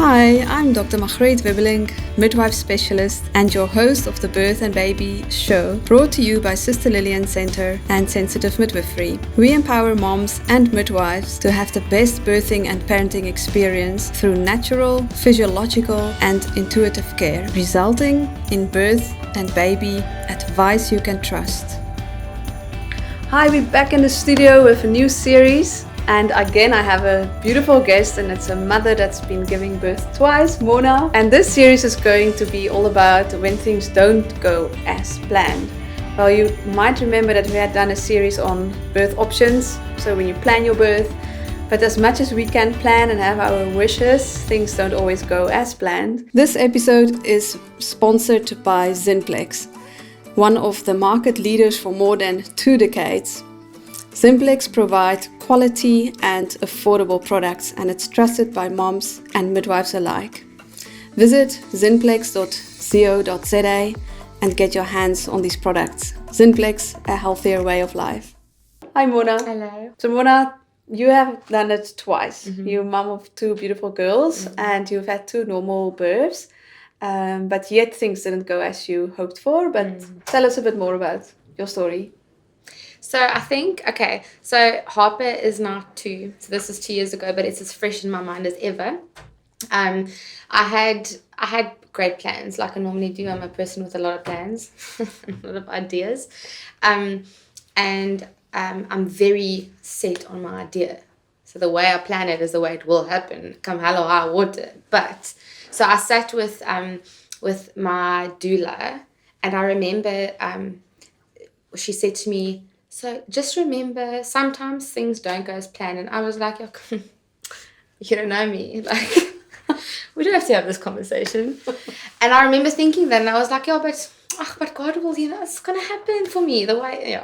Hi, I'm Dr. Margreet Wibbeling, midwife specialist and your host of the Birth and Baby show, brought to you by Sister Lillian Center and Sensitive Midwifery. We empower moms and midwives to have the best birthing and parenting experience through natural, physiological and intuitive care, resulting in birth and baby advice you can trust. Hi, we're back in the studio with a new series. And again, I have a beautiful guest, and it's a mother that's been giving birth twice, Mona. And this series is going to be all about when things don't go as planned. Well, you might remember that we had done a series on birth options, so when you plan your birth. But as much as we can plan and have our wishes, things don't always go as planned. This episode is sponsored by Zinplex, one of the market leaders for more than 2 decades. Zinplex provides quality and affordable products, and it's trusted by moms and midwives alike. Visit zinplex.co.za and get your hands on these products. Zinplex, a healthier way of life. Hi Mona. Hello. So Mona, you have done it twice. You're mom of 2 beautiful girls and you've had 2 normal births. But yet things didn't go as you hoped for. But tell us a bit more about your story. So I think, so Harper is now 2. So this is 2 years ago, but it's as fresh in my mind as ever. I had great plans, like I normally do. I'm a person with a lot of plans, a lot of ideas. I'm very set on my idea. So the way I plan it is the way it will happen, come hell or high water. But, so I sat with my doula, and I remember she said to me, so just remember, sometimes things don't go as planned. And I was like, you don't know me. Like, we don't have to have this conversation. And I remember thinking that, and I was like, but God will, it's going to happen for me the way,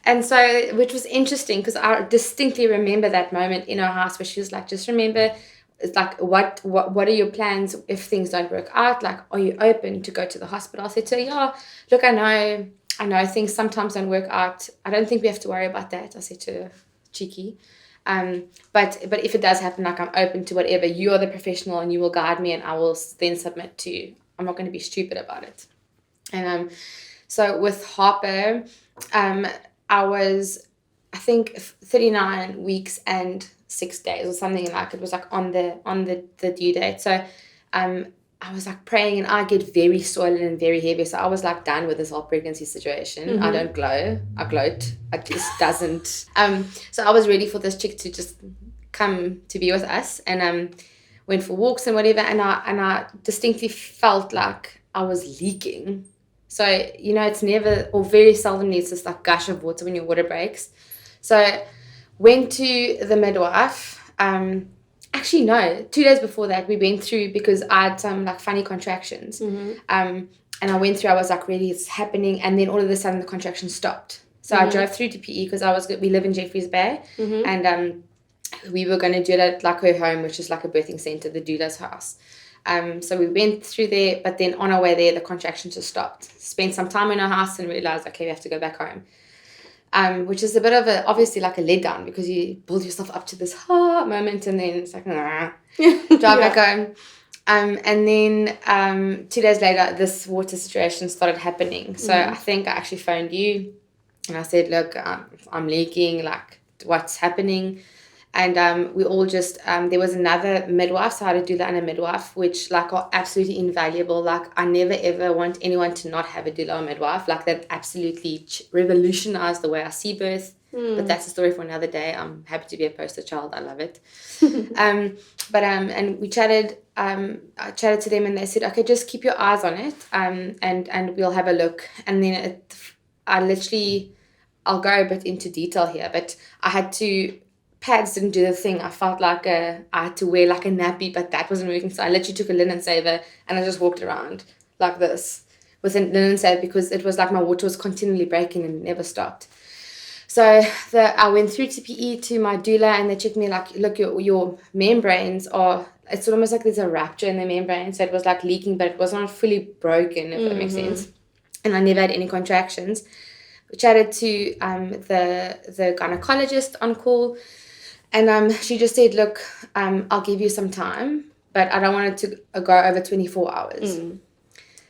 And so, which was interesting because I distinctly remember that moment in her house where she was like, just remember, it's like, what are your plans if things don't work out? Like, are you open to go to the hospital? I said to her, look, I know things sometimes don't work out. I don't think we have to worry about that. I said to her, cheeky. But if it does happen, like I'm open to whatever. You are the professional and you will guide me and I will then submit to you. I'm not going to be stupid about it. And so with Harper, I was, I think 39 weeks and 6 days or something like it was like on the due date. So I was like praying and I get very swollen and very heavy. So I was like done with this whole pregnancy situation. I don't glow. I gloat. It just doesn't. So I was ready for this chick to just come to be with us and went for walks and whatever. And I distinctly felt like I was leaking. So, it's never or very seldomly it's this like gush of water when your water breaks. So went to the midwife. Actually, no. 2 days before that, we went through because I had some like funny contractions. And I went through, I was like, really, it's happening. And then all of a sudden the contraction stopped. So I drove through to PE because we live in Jeffreys Bay. And we were going to do it at like her home, which is like a birthing center, the doula's house. So we went through there, but then on our way there, the contractions just stopped. Spent some time in our house and realized, okay, we have to go back home. Which is a bit of obviously like a letdown because you build yourself up to this moment and then it's like, drive back home. And then 2 days later, this water situation started happening. So I think I actually phoned you and I said, look, I'm leaking, like what's happening? And we all just, there was another midwife, so I had to do that and a midwife, which like are absolutely invaluable. Like I never ever want anyone to not have a doula or midwife. Like that absolutely revolutionized the way I see birth. But that's a story for another day. I'm happy to be a poster child. I love it. And we chatted, I chatted to them and they said, okay, just keep your eyes on it and we'll have a look. And then I'll go a bit into detail here, but I had to, pads didn't do the thing. I felt like I had to wear like a nappy, but that wasn't working. So I literally took a linen saver and I just walked around like this with a linen saver because it was like my water was continually breaking and it never stopped. So I went through to PE to my doula and they checked me like, look, your membranes are, it's almost like there's a rupture in the membrane. So it was like leaking, but it was not fully broken, if that makes sense. And I never had any contractions. We chatted to the gynecologist on call. And she just said, look, I'll give you some time, but I don't want it to go over 24 hours.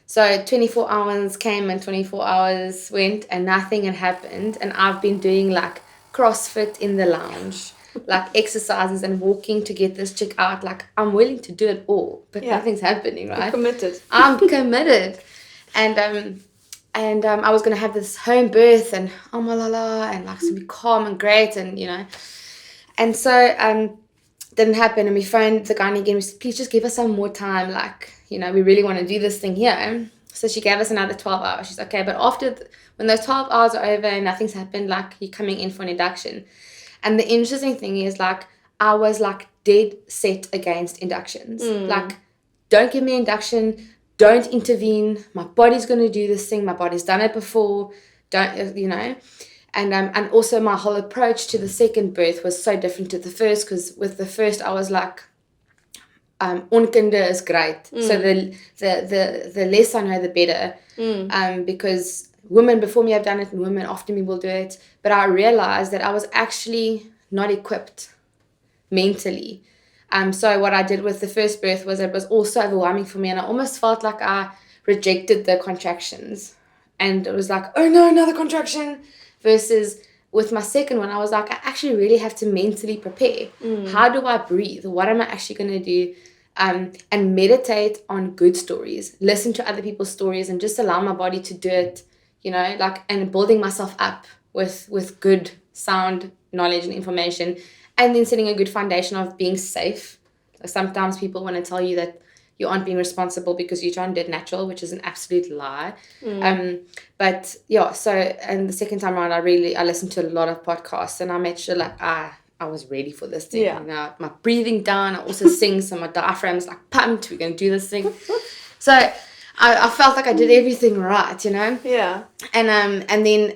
So 24 hours came and 24 hours went and nothing had happened. And I've been doing like CrossFit in the lounge, like exercises and walking to get this chick out. Like I'm willing to do it all, but nothing's happening, right? You're committed. I'm committed. And I was going to have this home birth and and like to be calm and great and, you know. And so didn't happen. And we phoned the gynae again. We said, please just give us some more time. Like, you know, we really want to do this thing here. So she gave us another 12 hours. She's okay. But when those 12 hours are over and nothing's happened, like you're coming in for an induction. And the interesting thing is like, I was like dead set against inductions. Like, don't give me induction. Don't intervene. My body's going to do this thing. My body's done it before. Don't, you know. And also my whole approach to the second birth was so different to the first, because with the first I was like, onkunde is great. So the less I know, the better. Because women before me have done it and women after me will do it. But I realized that I was actually not equipped mentally. So what I did with the first birth was it was also overwhelming for me, and I almost felt like I rejected the contractions. And it was like, oh no, another contraction. Versus with my second one, I was like, I actually really have to mentally prepare. How do I breathe? What am I actually going to do? And meditate on good stories, listen to other people's stories, and just allow my body to do it, you know, like, and building myself up with good, sound knowledge and information, and then setting a good foundation of being safe. Sometimes people want to tell you that you aren't being responsible because you're trying to do it natural, which is an absolute lie. But yeah, so, and the second time around, I listened to a lot of podcasts, and I made sure like I was ready for this thing. You know, my breathing down, I also sing, so my diaphragm's like pumped, we're going to do this thing. So I felt like I did everything right, you know? Yeah. And then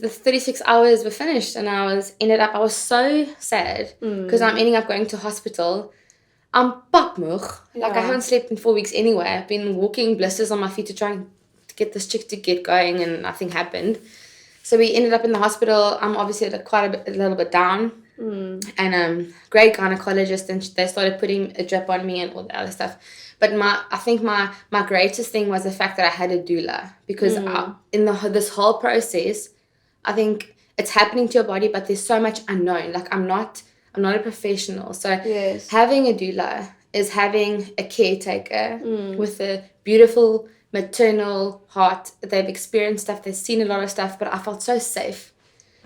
the 36 hours were finished, and I was so sad because I'm ending up going to hospital. I'm pakmoeg. Like I haven't slept in 4 weeks anyway. I've been walking blisters on my feet to try and get this chick to get going, and nothing happened. So we ended up in the hospital. I'm obviously a little bit down. And great gynecologist, and they started putting a drip on me and all the other stuff. But I think my greatest thing was the fact that I had a doula, because in this whole process, I think it's happening to your body, but there's so much unknown. Like I'm not a professional. So having a doula is having a caretaker with a beautiful maternal heart. They've experienced stuff. They've seen a lot of stuff. But I felt so safe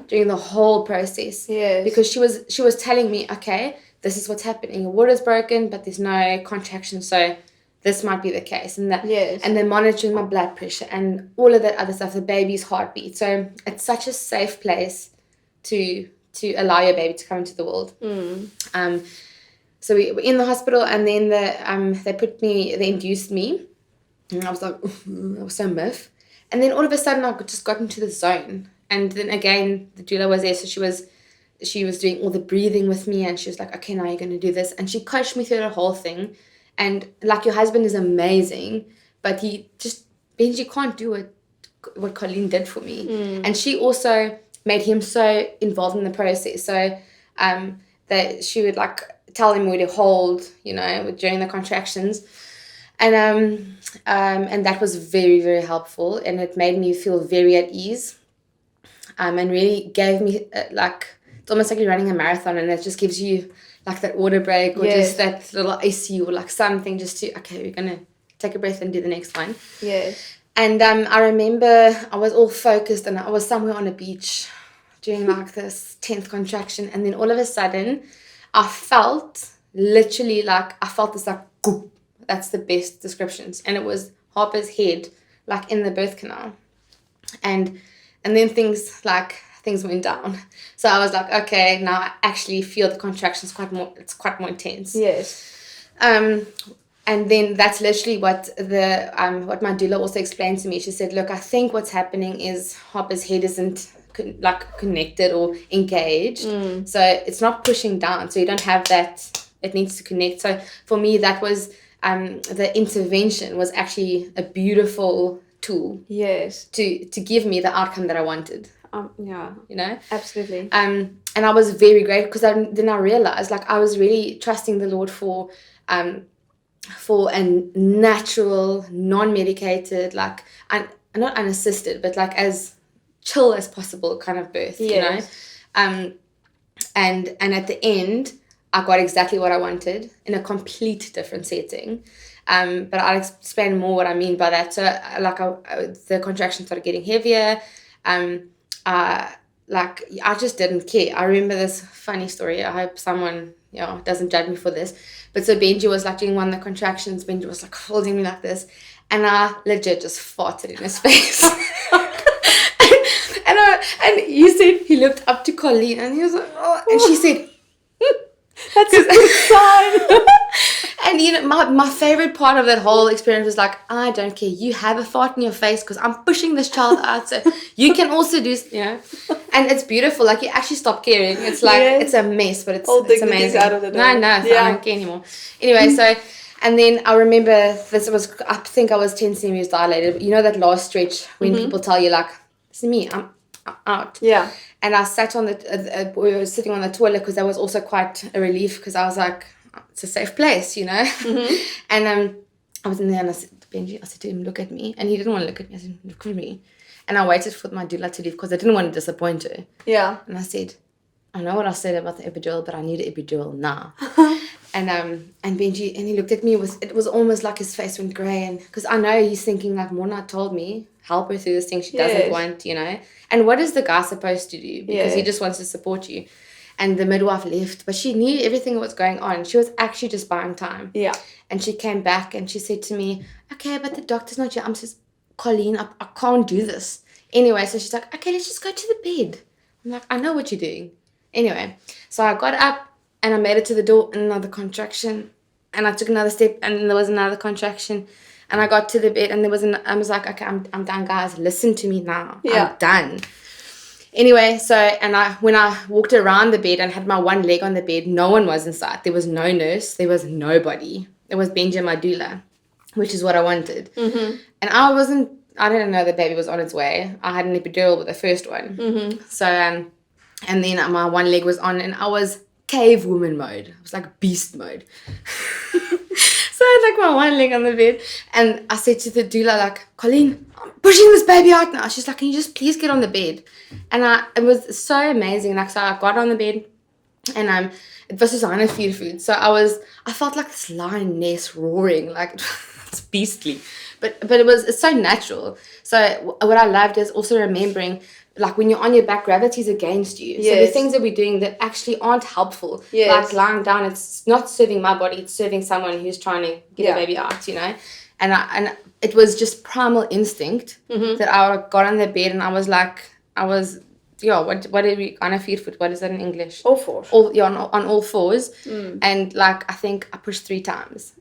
during the whole process. Because she was telling me, okay, this is what's happening. Your water's broken, but there's no contraction. So this might be the case. And and they're monitoring my blood pressure and all of that other stuff, the baby's heartbeat. So it's such a safe place to allow your baby to come into the world. So we were in the hospital, and then they induced me, and I was like, I was so miffed. And then all of a sudden I just got into the zone. And then again, the doula was there, so she was doing all the breathing with me, and she was like, okay, now you're going to do this. And she coached me through the whole thing. And like, your husband is amazing, but Benji can't do what Colleen did for me. And she also made him so involved in the process. So that she would like tell him where to hold, you know, during the contractions. And that was very, very helpful. And it made me feel very at ease. And really gave me it's almost like you're running a marathon, and it just gives you like that water break, or just that little icy, or like something just to, okay, we're going to take a breath and do the next one. And I remember I was all focused, and I was somewhere on a beach during like this 10th contraction, and then all of a sudden I felt literally like, this like, goop. That's the best descriptions. And it was Harper's head, like in the birth canal. And then things went down. So I was like, okay, now I actually feel the contractions quite more intense. And then that's literally what what my doula also explained to me. She said, look, I think what's happening is Harper's head isn't connected or engaged. So it's not pushing down. So you don't have that. It needs to connect. So for me, that was the intervention was actually a beautiful tool. To give me the outcome that I wanted. You know? Absolutely. And I was very grateful, because then I realized like I was really trusting the Lord for for a natural, non-medicated, like, not unassisted, but like as chill as possible kind of birth, you know. And at the end, I got exactly what I wanted in a complete different setting. But I'll explain more what I mean by that. So, the contractions started getting heavier. I just didn't care. I remember this funny story. I hope someone, doesn't judge me for this. But so Benji was like doing one of the contractions. Benji was like holding me like this. And I legit just farted in his face. And he said, he looked up to Colleen and he was like, oh, and she said, that's a good sign. And my favorite part of that whole experience was like, I don't care, you have a fart in your face because I'm pushing this child out, so you can also do, and it's beautiful. Like, you actually stop caring. It's like, it's a mess, but it's amazing. Out of the door. No, I don't care anymore. Anyway, so, and then I remember I think I was 10 centimeters dilated. You know that last stretch when people tell you like, this is me, I'm out. Yeah. And I sat on we were sitting on the toilet because that was also quite a relief because I was like, it's a safe place, you know. And I was in there and I said to Benji, I said to him, look at me. And he didn't want to look at me. I said, look at me. And I waited for my doula to leave because I didn't want to disappoint her. Yeah. And I said, I know what I said about the epidural, but I need an epidural now. And Benji, and he looked at me, it was almost like his face went grey, and because I know he's thinking like, Mona told me, help her through this thing she doesn't want, you know. And what is the guy supposed to do? Because he just wants to support you. And the midwife left, but she knew everything that was going on. She was actually just buying time. Yeah. And she came back and she said to me, okay, but the doctor's not here. I'm just, Colleen, I can't do this. Anyway, so she's like, okay, let's just go to the bed. I'm like, I know what you're doing. Anyway, so I got up and I made it to the door, and another contraction. And I took another step, and there was another contraction. And I got to the bed, and I was like, okay, I'm done, guys. Listen to me now. Yeah. I'm done. Anyway, so, when I walked around the bed and had my one leg on the bed, no one was in sight. There was no nurse. There was nobody. It was Benji, my doula, which is what I wanted. Mm-hmm. And I didn't know the baby was on its way. I had an epidural with the first one. Mm-hmm. So, and then my one leg was on, and I was cave woman mode. I was like beast mode. So I had like my one leg on the bed, and I said to the doula, like, Colleen, I'm pushing this baby out now. She's like, can you just please get on the bed? And it was so amazing. Like, so I got on the bed, and it was Susanna feed food. So I felt like this lioness roaring, like it's beastly, but it's so natural. So what I loved is also remembering, like, when you're on your back, gravity's against you. Yes. So the things that we're doing that actually aren't helpful, like lying down, it's not serving my body, it's serving someone who's trying to get a baby out, you know. And it was just primal instinct that I got on the bed, and I was like, what did we kind of feed foot? What is that in English? All fours. On all fours. And like, I think I pushed 3 times.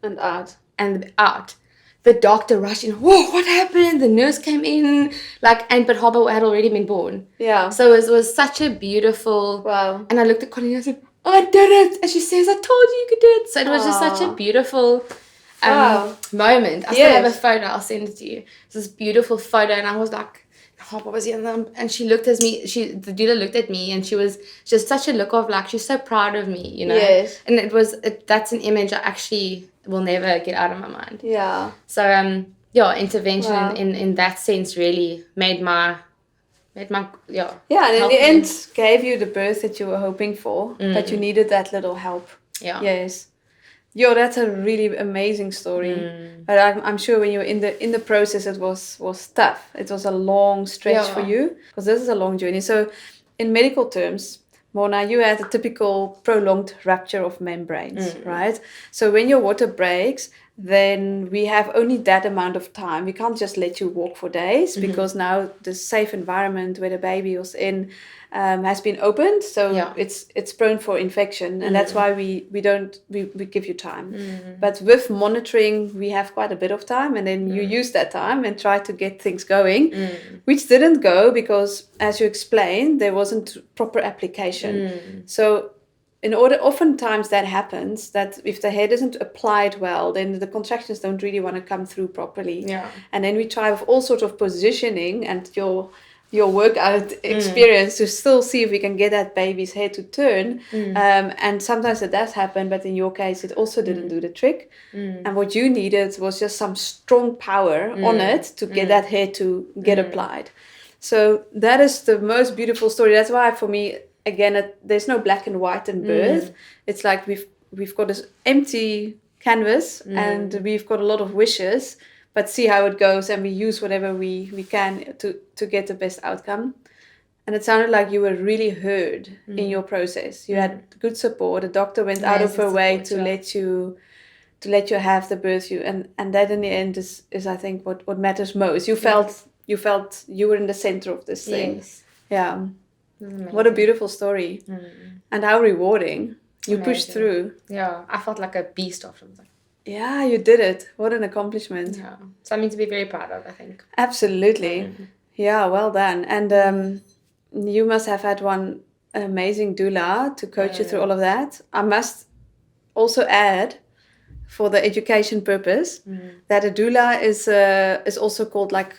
And out. The doctor rushed in. Whoa, what happened? The nurse came in. But Hobbo had already been born. Yeah. So it was such a beautiful. Wow. And I looked at Colleen and I said, I did it. And she says, I told you could do it. So it was just such a beautiful moment. I still have a photo. I'll send it to you. It's this beautiful photo. And I was like, Hobbo was here. And she looked at me. The doula looked at me, and she was just such a look of like, she's so proud of me, you know. Yes. And that's an image I actually will never get out of my mind. Yeah. So intervention in that sense really made my and in the end gave you the birth that you were hoping for, but you needed that little help. Yeah. Yes. That's a really amazing story. But I'm sure when you were in the process, it was tough. It was a long stretch for you, because this is a long journey. So in medical terms, Mona, you had a typical prolonged rupture of membranes, right? So when your water breaks, then we have only that amount of time. We can't just let you walk for days, because now the safe environment where the baby was in has been opened, so it's prone for infection, and that's why we give you time. But with monitoring, we have quite a bit of time, and then you use that time and try to get things going, which didn't go because, as you explained, there wasn't proper application. So oftentimes that happens, that if the head isn't applied well, then the contractions don't really want to come through properly. Yeah. And then we try with all sorts of positioning, and your your workout experience to still see if we can get that baby's head to turn. And sometimes it does happen, but in your case, it also didn't do the trick. And what you needed was just some strong power on it to get that head to get applied. So that is the most beautiful story. That's why for me, again, there's no black and white in birth. It's like we've got this empty canvas and we've got a lot of wishes, but see how it goes, and we use whatever we can to get the best outcome. And it sounded like you were really heard in your process. You had good support. The doctor went out of her way to let you have the birth. And that in the end is I think what matters most. You felt you were in the center of this thing. Yes. Yeah. What a beautiful story. And how rewarding. You pushed through. Yeah, I felt like a beast afterwards. Yeah, you did it. What an accomplishment. Yeah, something to be very proud of, I think. Absolutely. Yeah, well done. And you must have had an amazing doula to coach you through all of that. I must also add, for the education purpose, that a doula is also called like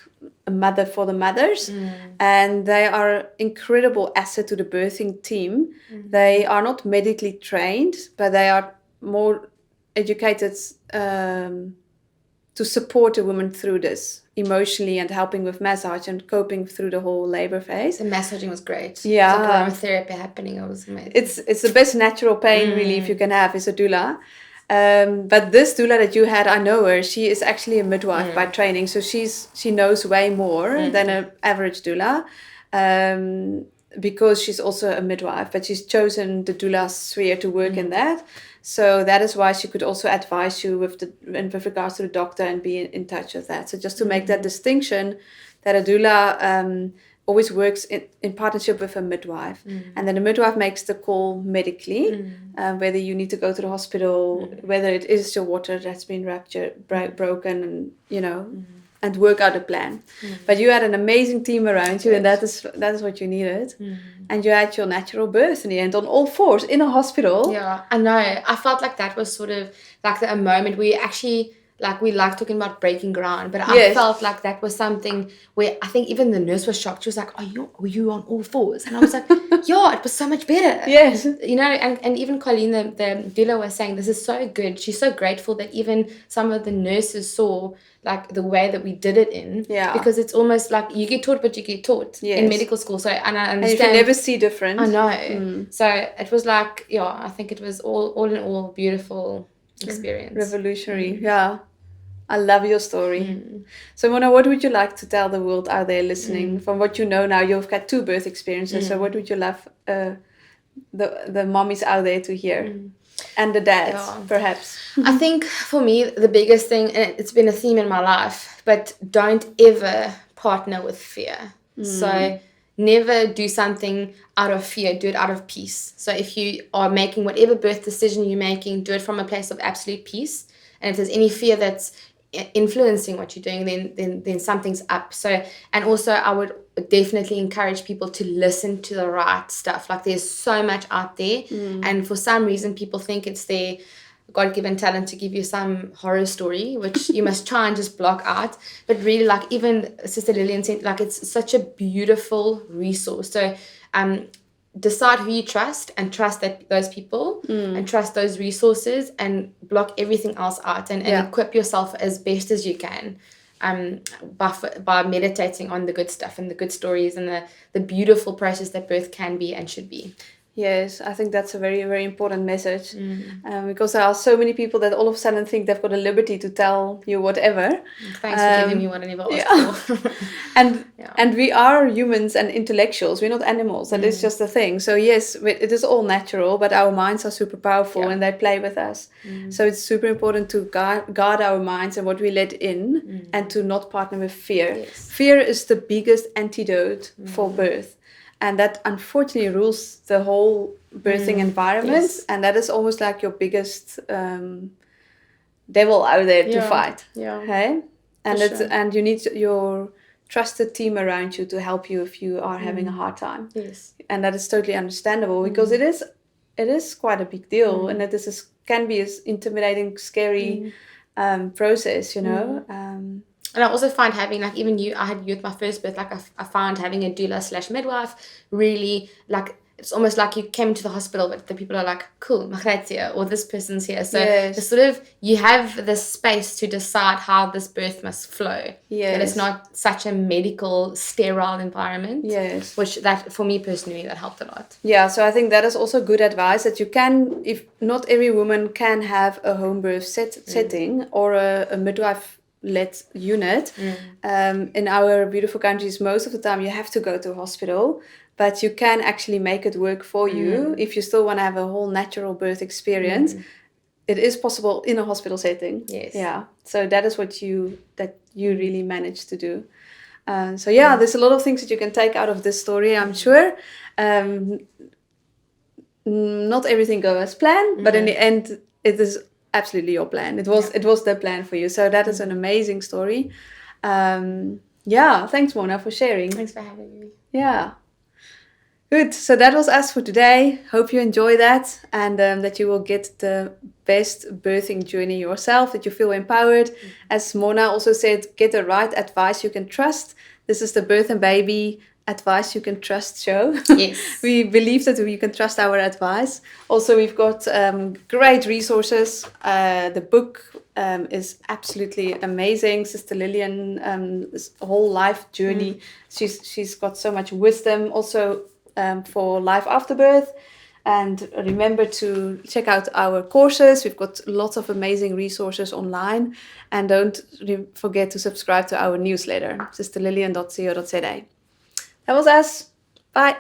a mother for the mothers, and they are incredible asset to the birthing team. They are not medically trained, but they are more educated to support a woman through this emotionally and helping with massage and coping through the whole labor phase. The massaging was great. Yeah, aromatherapy happening. It was amazing. It's the best natural pain relief you can have is a doula. But this doula that you had, I know her. She is actually a midwife by training, so she knows way more than an average doula, because she's also a midwife. But she's chosen the doula sphere to work in that. So that is why she could also advise you with regards to the doctor and be in touch with that. So just to make that distinction, that a doula always works in partnership with a midwife. And then the midwife makes the call medically, whether you need to go to the hospital, whether it is your water that's been broken, and, you know, and work out a plan. But you had an amazing team around you, and that is what you needed. And you had your natural birth in the end on all fours in a hospital. Yeah, I know. I felt like that was sort of like a moment we actually... Like, we like talking about breaking ground, but I felt like that was something where I think even the nurse was shocked. She was like, were you on all fours? And I was like, yeah, it was so much better. Yes. You know, and even Colleen, the doula, was saying, this is so good. She's so grateful that even some of the nurses saw, like, the way that we did it in. Yeah. Because it's almost like you get taught what you get taught in medical school. So, and I understand. And you can never see different. I know. So it was like, yeah, I think it was all in all beautiful experience. Revolutionary. Yeah. I love your story. So Mona, what would you like to tell the world out there listening? From what you know now, you've got 2 birth experiences. So what would you love the mommies out there to hear? And the dads, perhaps. I think for me, the biggest thing, and it's been a theme in my life, but don't ever partner with fear. So never do something out of fear, do it out of peace. So if you are making whatever birth decision you're making, do it from a place of absolute peace. And if there's any fear that's influencing what you're doing, then something's up. So, and also I would definitely encourage people to listen to the right stuff. Like, there's so much out there, and for some reason people think it's their God-given talent to give you some horror story, which you must try and just block out. But really, like, even Sister Lillian said, like, it's such a beautiful resource. So decide who you trust, and trust those people, and trust those resources, and block everything else out, and equip yourself as best as you can, by meditating on the good stuff and the good stories and the beautiful process that birth can be and should be. Yes, I think that's a very, very important message, because there are so many people that all of a sudden think they've got a liberty to tell you whatever. Thanks for giving me what I never asked for. And we are humans and intellectuals. We're not animals, and it's just a thing. So yes, it is all natural, but our minds are super powerful, and they play with us. So it's super important to guard our minds and what we let in, and to not partner with fear. Yes. Fear is the biggest antidote for birth. And that unfortunately rules the whole birthing environment. Yes. And that is almost like your biggest devil out there to fight. Yeah. Okay? And you need your trusted team around you to help you if you are having a hard time. Yes. And that is totally understandable, because it is quite a big deal, and that can be an intimidating, scary process, you know. And I also find having, like, even I had you at my first birth, like, I found having a doula / midwife really, like, it's almost like you came to the hospital, but the people are like, cool, Margret's here, or this person's here. So the sort of, you have this space to decide how this birth must flow. Yes. And it's not such a medical, sterile environment. Yes. Which, that, for me personally, that helped a lot. Yeah, so I think that is also good advice, that you can, if not every woman can have a home birth setting or a midwife-led unit. In our beautiful countries, most of the time you have to go to a hospital, but you can actually make it work for you if you still want to have a whole natural birth experience. It is possible in a hospital setting. Yes. Yeah. So that is what you really managed to do. So yeah, there's a lot of things that you can take out of this story, I'm sure. Not everything goes as planned, but in the end, it is absolutely your plan. It was the plan for you. So that is an amazing story. Thanks, Mona, for sharing. Thanks for having me. Yeah. Good. So that was us for today. Hope you enjoy that, and that you will get the best birthing journey yourself, that you feel empowered. As Mona also said, get the right advice you can trust. This is the Birth and Baby Advice You Can Trust show. Yes. We believe that you can trust our advice. Also, we've got great resources. The book is absolutely amazing. Sister Lillian's whole life journey. She's got so much wisdom. Also, for life after birth. And remember to check out our courses. We've got lots of amazing resources online. And don't forget to subscribe to our newsletter, sisterlillian.co.za. That was us. Bye.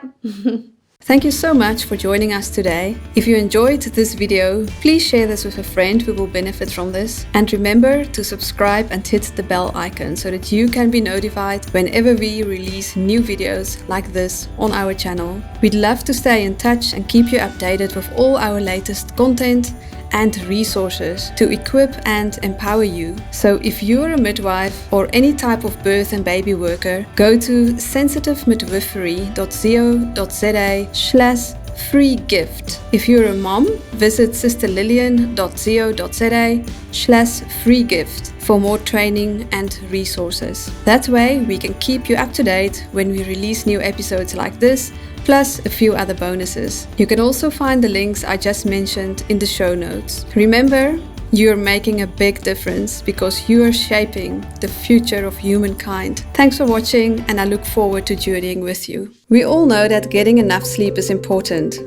Thank you so much for joining us today. If you enjoyed this video, please share this with a friend who will benefit from this. And remember to subscribe and hit the bell icon so that you can be notified whenever we release new videos like this on our channel. We'd love to stay in touch and keep you updated with all our latest content and resources to equip and empower you. So if you're a midwife or any type of birth and baby worker, go to sensitivemidwifery.co.za/free gift. If you're a mom, visit sisterlillian.co.za/free gift for more training and resources. That way we can keep you up to date when we release new episodes like this, plus a few other bonuses. You can also find the links I just mentioned in the show notes. Remember, you're making a big difference because you are shaping the future of humankind. Thanks for watching, and I look forward to journeying with you. We all know that getting enough sleep is important,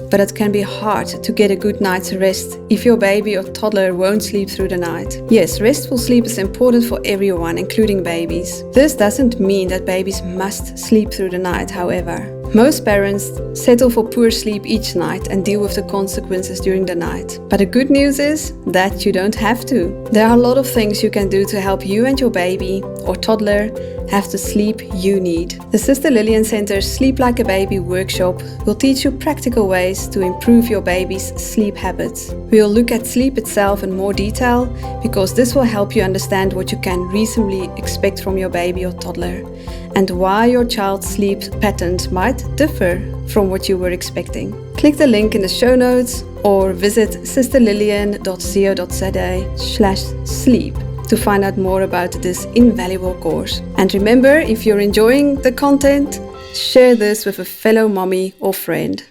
but it can be hard to get a good night's rest if your baby or toddler won't sleep through the night. Yes, restful sleep is important for everyone, including babies. This doesn't mean that babies must sleep through the night, however. Most parents settle for poor sleep each night and deal with the consequences during the night. But the good news is that you don't have to. There are a lot of things you can do to help you and your baby or toddler have the sleep you need. The Sister Lillian Center's Sleep Like a Baby workshop will teach you practical ways to improve your baby's sleep habits. We will look at sleep itself in more detail because this will help you understand what you can reasonably expect from your baby or toddler and why your child's sleep patterns might differ from what you were expecting. Click the link in the show notes or visit sisterlillian.co.za/sleep to find out more about this invaluable course. And remember, if you're enjoying the content, share this with a fellow mommy or friend.